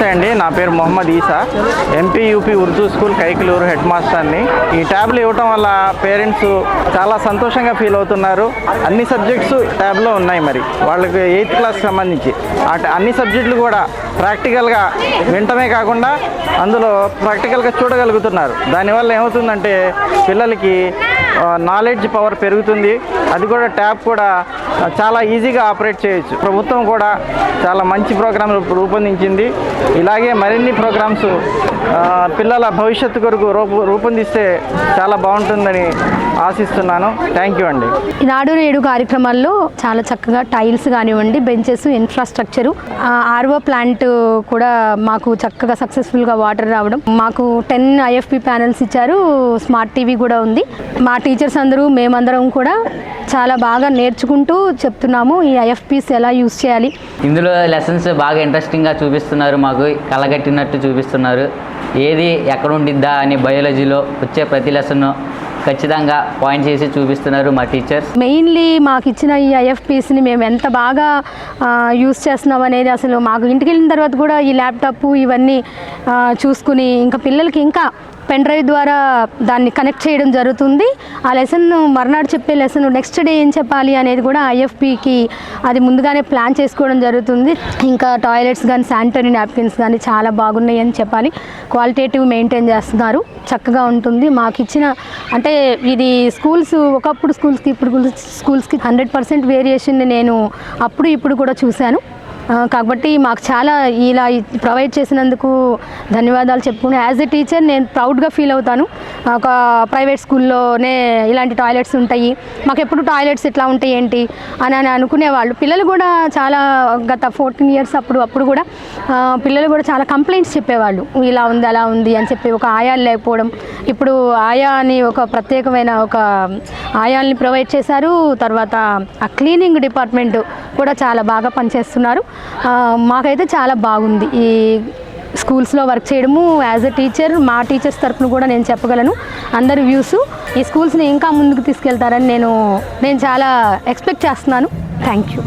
నమస్తే అండి, నా పేరు Mohammed Isa, MP UP Urdu school Kaikaluru head మాస్టర్ని. ఈ ట్యాబ్లు ఇవ్వటం వల్ల పేరెంట్స్ చాలా సంతోషంగా ఫీల్ అవుతున్నారు. అన్ని సబ్జెక్ట్స్ ట్యాబ్లో ఉన్నాయి. మరి వాళ్ళకి 8th క్లాస్ సంబంధించి అన్ని సబ్జెక్టులు కూడా ప్రాక్టికల్గా వినటమే కాకుండా అందులో ప్రాక్టికల్గా చూడగలుగుతున్నారు. దానివల్ల ఏమవుతుందంటే పిల్లలకి నాలెడ్జ్ పవర్ పెరుగుతుంది. అది కూడా ట్యాబ్ కూడా చాలా ఈజీగా ఆపరేట్ చేయొచ్చు. ప్రభుత్వం కూడా చాలా మంచి ప్రోగ్రాంలు రూపొందించింది. ఇలాగే మరిన్ని ప్రోగ్రామ్స్ పిల్లల భవిష్యత్తు కొరకు రూపొందిస్తే చాలా బాగుంటుందని ఆశిస్తున్నాను. థ్యాంక్ యూ అండి. నాడు నేడు కార్యక్రమాల్లో చాలా చక్కగా టైల్స్ కానివ్వండి, బెంచెస్, ఇన్ఫ్రాస్ట్రక్చరు, ఆర్ఓ ప్లాంట్ కూడా మాకు చక్కగా సక్సెస్ఫుల్గా వాటర్ రావడం, మాకు 10 IFP ప్యానెల్స్ ఇచ్చారు, స్మార్ట్ టీవీ కూడా ఉంది. మా టీచర్స్ అందరూ మేమందరం కూడా చాలా బాగా నేర్చుకుంటూ చెప్తున్నాము ఈ IFPs ఎలా యూజ్ చేయాలి. ఇందులో లెసన్స్ బాగా ఇంట్రెస్టింగ్గా చూపిస్తున్నారు, మాకు కలగట్టినట్టు చూపిస్తున్నారు. ఏది ఎక్కడ ఉండిద్దా అని బయాలజీలో వచ్చే ప్రతి లెసన్ ఖచ్చితంగా పాయింట్ చేసి చూపిస్తున్నారు మా టీచర్స్. మెయిన్లీ మాకు ఇచ్చిన ఈ IFPsని మేము ఎంత బాగా యూజ్ చేస్తున్నాం అనేది అసలు మాకు ఇంటికి వెళ్ళిన తర్వాత కూడా ఈ ల్యాప్టాప్ ఇవన్నీ చూసుకుని ఇంకా పిల్లలకి ఇంకా పెన్ డ్రైవ్ ద్వారా దాన్ని కనెక్ట్ చేయడం జరుగుతుంది. ఆ లెసన్ మర్నాడు చెప్పే లెసన్ నెక్స్ట్ డే ఏం చెప్పాలి అనేది కూడా IFPకి అది ముందుగానే ప్లాన్ చేసుకోవడం జరుగుతుంది. ఇంకా టాయిలెట్స్ కానీ శానిటరీ నాప్కిన్స్ కానీ చాలా బాగున్నాయి అని చెప్పాలి. క్వాలిటేటివ్ మెయింటైన్ చేస్తున్నారు, చక్కగా ఉంటుంది. మాకు ఇచ్చిన అంటే ఇది స్కూల్స్ ఒకప్పుడు స్కూల్స్కి ఇప్పుడు స్కూల్స్కి 100% వేరియేషన్ నేను అప్పుడు ఇప్పుడు కూడా చూశాను. కాబట్టి మాకు చాలా ఇలా ప్రొవైడ్ చేసినందుకు ధన్యవాదాలు చెప్పుకుని యాజ్ ఎ టీచర్ నేను ప్రౌడ్గా ఫీల్ అవుతాను. ఒక ప్రైవేట్ స్కూల్లోనే ఇలాంటి టాయిలెట్స్ ఉంటాయి, మాకు ఎప్పుడు టాయిలెట్స్ ఎట్లా ఉంటాయి ఏంటి అని అనుకునేవాళ్ళు. పిల్లలు కూడా చాలా గత 14 years అప్పుడు కూడా పిల్లలు కూడా చాలా కంప్లైంట్స్ చెప్పేవాళ్ళు, ఇలా ఉంది అలా ఉంది అని చెప్పి. ఒక ఆయాలు లేకపోవడం, ఇప్పుడు ఆయా అని ఒక ప్రత్యేకమైన ఒక ఆయాల్ని ప్రొవైడ్ చేశారు. తర్వాత ఆ క్లీనింగ్ డిపార్ట్మెంట్ కూడా చాలా బాగా పనిచేస్తున్నారు. మాకైతే చాలా బాగుంది ఈ స్కూల్స్లో వర్క్ చేయడము. యాజ్ ఎ టీచర్ మా టీచర్స్ తరఫున కూడా నేను చెప్పగలను, అందరి వ్యూస్ ఈ స్కూల్స్ని ఇంకా ముందుకు తీసుకెళ్తారని నేను చాలా ఎక్స్పెక్ట్ చేస్తున్నాను. Thank you.